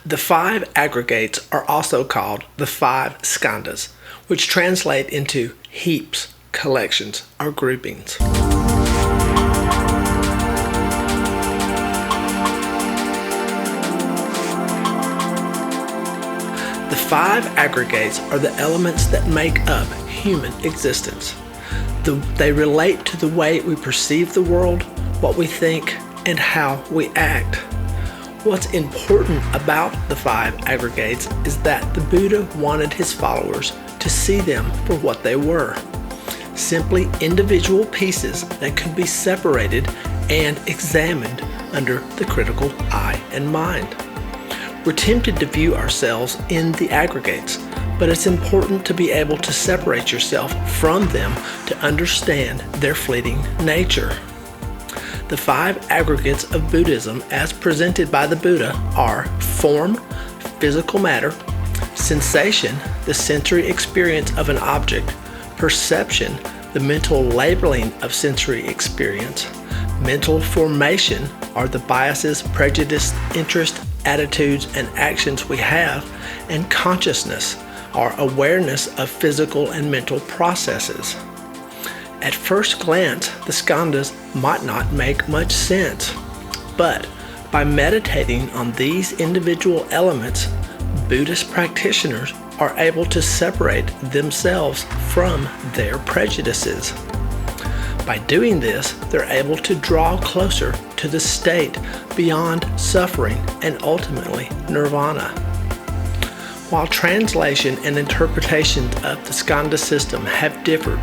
The five aggregates are also called the five skandhas, which translate into heaps, collections, or groupings. The five aggregates are the elements that make up human existence. They relate to the way we perceive the world, what we think, and how we act. What's important about the five aggregates is that the Buddha wanted his followers to see them for what they were. Simply individual pieces that could be separated and examined under the critical eye and mind. We're tempted to view ourselves in the aggregates, but it's important to be able to separate yourself from them to understand their fleeting nature. The five aggregates of Buddhism as presented by the Buddha are form, physical matter; sensation, the sensory experience of an object; perception, the mental labeling of sensory experience; mental formation are the biases, prejudice, interest, attitudes, and actions we have; and consciousness, our awareness of physical and mental processes. At first glance, the skandhas might not make much sense, but by meditating on these individual elements, Buddhist practitioners are able to separate themselves from their prejudices. By doing this, they're able to draw closer to the state beyond suffering and ultimately Nirvana. While translation and interpretation of the skandha system have differed,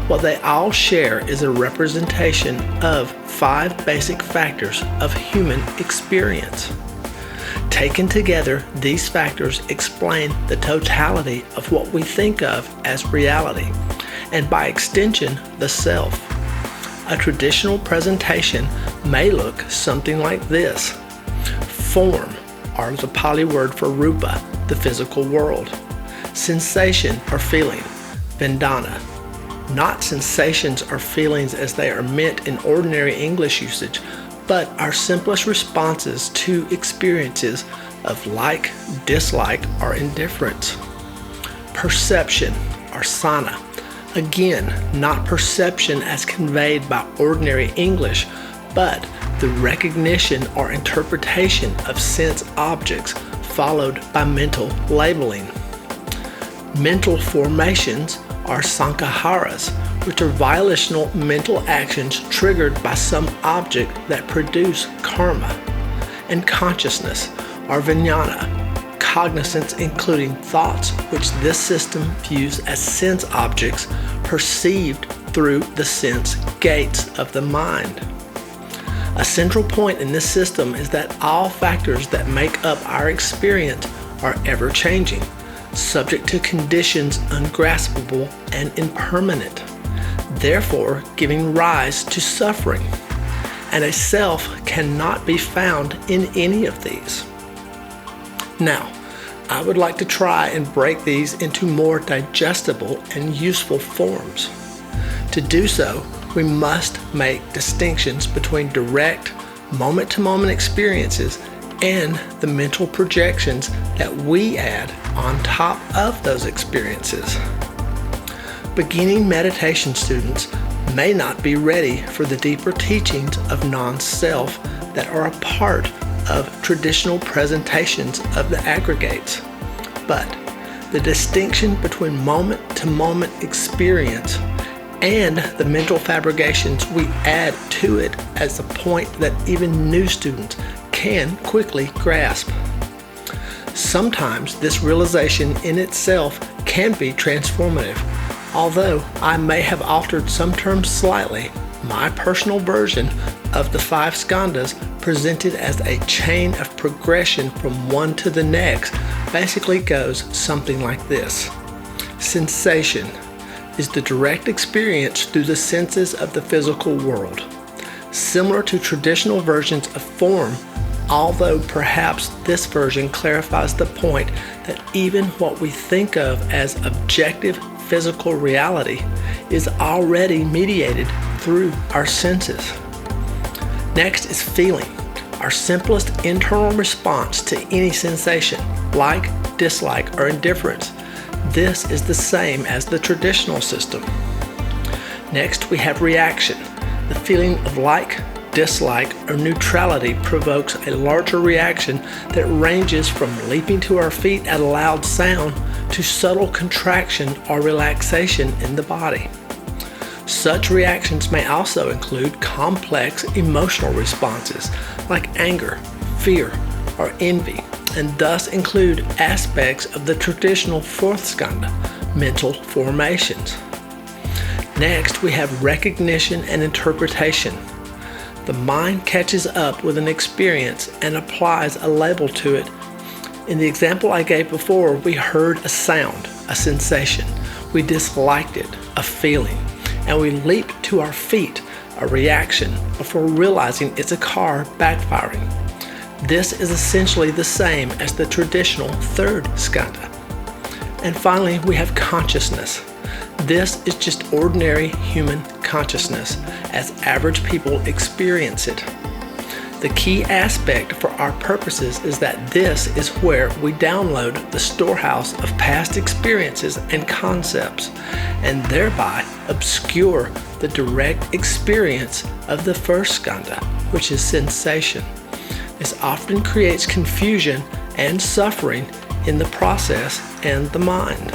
what they all share is a representation of five basic factors of human experience. Taken together, these factors explain the totality of what we think of as reality, and by extension, the self. A traditional presentation may look something like this. Form, or the Pali word for rupa, the physical world. Sensation or feeling, vedana. Not sensations or feelings as they are meant in ordinary English usage, but our simplest responses to experiences of like, dislike, or indifference. Perception or sana. Again, not perception as conveyed by ordinary English, but the recognition or interpretation of sense objects followed by mental labeling. Mental formations are sankharas, which are volitional mental actions triggered by some object that produce karma. And consciousness, or vijnana, cognizance including thoughts which this system views as sense objects perceived through the sense gates of the mind. A central point in this system is that all factors that make up our experience are ever-changing, subject to conditions ungraspable and impermanent, therefore giving rise to suffering, and a self cannot be found in any of these. Now, I would like to try and break these into more digestible and useful forms. To do so, we must make distinctions between direct, moment-to-moment experiences and the mental projections that we add on top of those experiences. Beginning meditation students may not be ready for the deeper teachings of non-self that are a part of traditional presentations of the aggregates. But the distinction between moment-to-moment experience and the mental fabrications we add to it as a point that even new students can quickly grasp. Sometimes this realization in itself can be transformative. Although I may have altered some terms slightly, my personal version of the five skandhas presented as a chain of progression from one to the next basically goes something like this. Sensation is the direct experience through the senses of the physical world. Similar to traditional versions of form, although perhaps this version clarifies the point that even what we think of as objective physical reality is already mediated through our senses. Next is feeling, our simplest internal response to any sensation, like, dislike, or indifference. This is the same as the traditional system. Next, we have reaction. The feeling of like, dislike, or neutrality provokes a larger reaction that ranges from leaping to our feet at a loud sound to subtle contraction or relaxation in the body. Such reactions may also include complex emotional responses like anger, fear, or envy, and thus include aspects of the traditional fourth skandha, mental formations. Next, we have recognition and interpretation. The mind catches up with an experience and applies a label to it. In the example I gave before, we heard a sound, a sensation. We disliked it, a feeling. And we leap to our feet, a reaction, before realizing it's a car backfiring. This is essentially the same as the traditional third skandha. And finally, we have consciousness. This is just ordinary human consciousness, as average people experience it. The key aspect for our purposes is that this is where we download the storehouse of past experiences and concepts, and thereby obscure the direct experience of the first skandha, which is sensation. This often creates confusion and suffering in the process and the mind.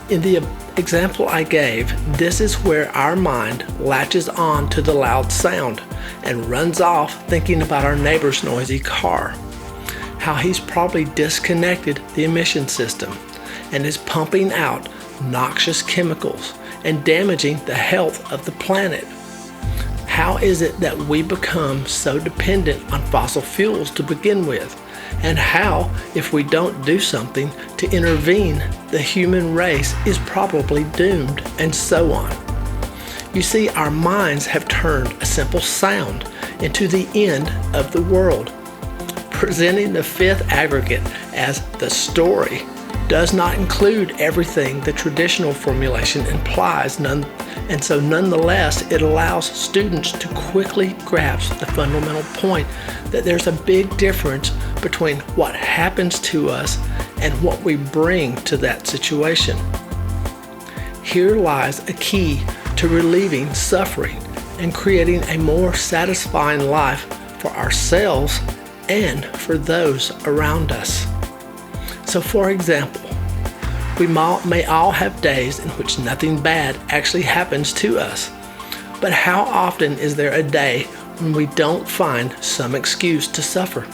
In the example I gave, this is where our mind latches on to the loud sound and runs off thinking about our neighbor's noisy car, how he's probably disconnected the emission system and is pumping out noxious chemicals and damaging the health of the planet. How is it that we become so dependent on fossil fuels to begin with? And how, if we don't do something to intervene, the human race is probably doomed, and so on. You see, our minds have turned a simple sound into the end of the world. Presenting the fifth aggregate as the story does not include everything the traditional formulation implies, and so nonetheless it allows students to quickly grasp the fundamental point that there's a big difference between what happens to us and what we bring to that situation. Here lies a key to relieving suffering and creating a more satisfying life for ourselves and for those around us. So for example, we may all have days in which nothing bad actually happens to us. But how often is there a day when we don't find some excuse to suffer?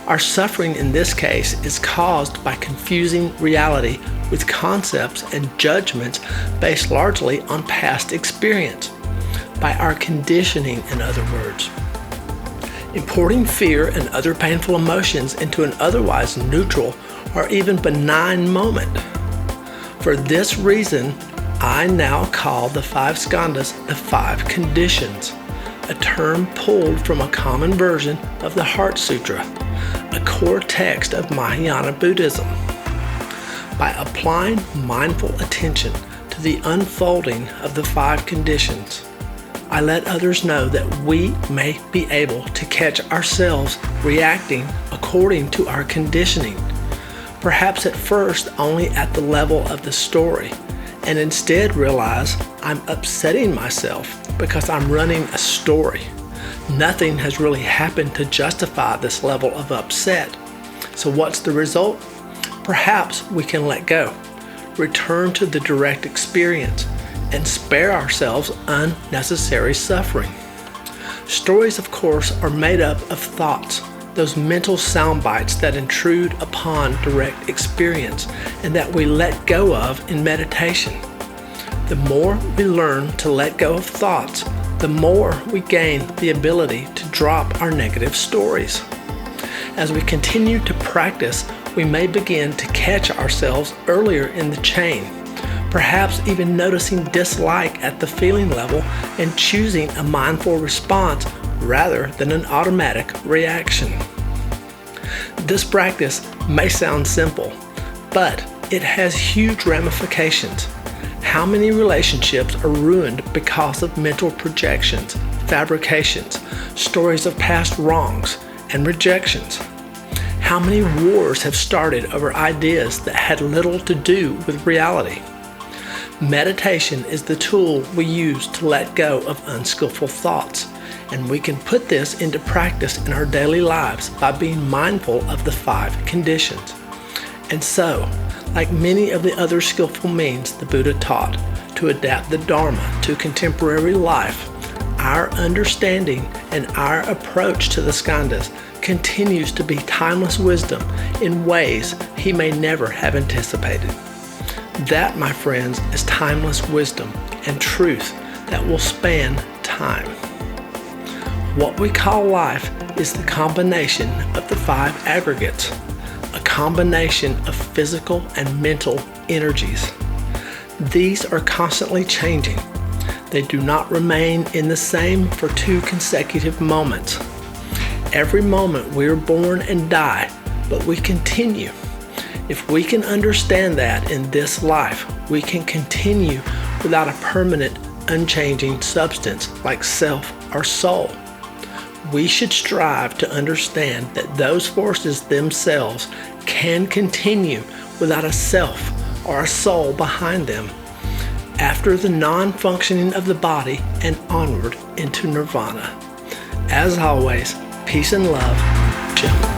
Our suffering in this case is caused by confusing reality with concepts and judgments based largely on past experience, by our conditioning, in other words. Importing fear and other painful emotions into an otherwise neutral or even benign moment. For this reason, I now call the five skandhas the five conditions, a term pulled from a common version of the Heart Sutra, a core text of Mahayana Buddhism. By applying mindful attention to the unfolding of the five conditions, I let others know that we may be able to catch ourselves reacting according to our conditioning, perhaps at first only at the level of the story, and instead realize I'm upsetting myself because I'm running a story. Nothing has really happened to justify this level of upset. So what's the result? Perhaps we can let go, return to the direct experience, and spare ourselves unnecessary suffering. Stories, of course, are made up of thoughts, those mental sound bites that intrude upon direct experience and that we let go of in meditation. The more we learn to let go of thoughts, the more we gain the ability to drop our negative stories. As we continue to practice, we may begin to catch ourselves earlier in the chain, perhaps even noticing dislike at the feeling level and choosing a mindful response rather than an automatic reaction. This practice may sound simple, but it has huge ramifications. How many relationships are ruined because of mental projections, fabrications, stories of past wrongs and rejections. How many wars have started over ideas that had little to do with reality? Meditation is the tool we use to let go of unskillful thoughts, and we can put this into practice in our daily lives by being mindful of the 5 conditions. And so, like many of the other skillful means the Buddha taught to adapt the Dharma to contemporary life, our understanding and our approach to the skandhas continues to be timeless wisdom in ways he may never have anticipated. That, my friends, is timeless wisdom and truth that will span time. What we call life is the combination of the 5 aggregates, a combination of physical and mental energies. These are constantly changing. They do not remain in the same for 2 consecutive moments. Every moment we are born and die, but we continue. If we can understand that in this life, we can continue without a permanent, unchanging substance like self or soul. We should strive to understand that those forces themselves can continue without a self or a soul behind them, after the non-functioning of the body and onward into Nirvana. As always, peace and love, Jim.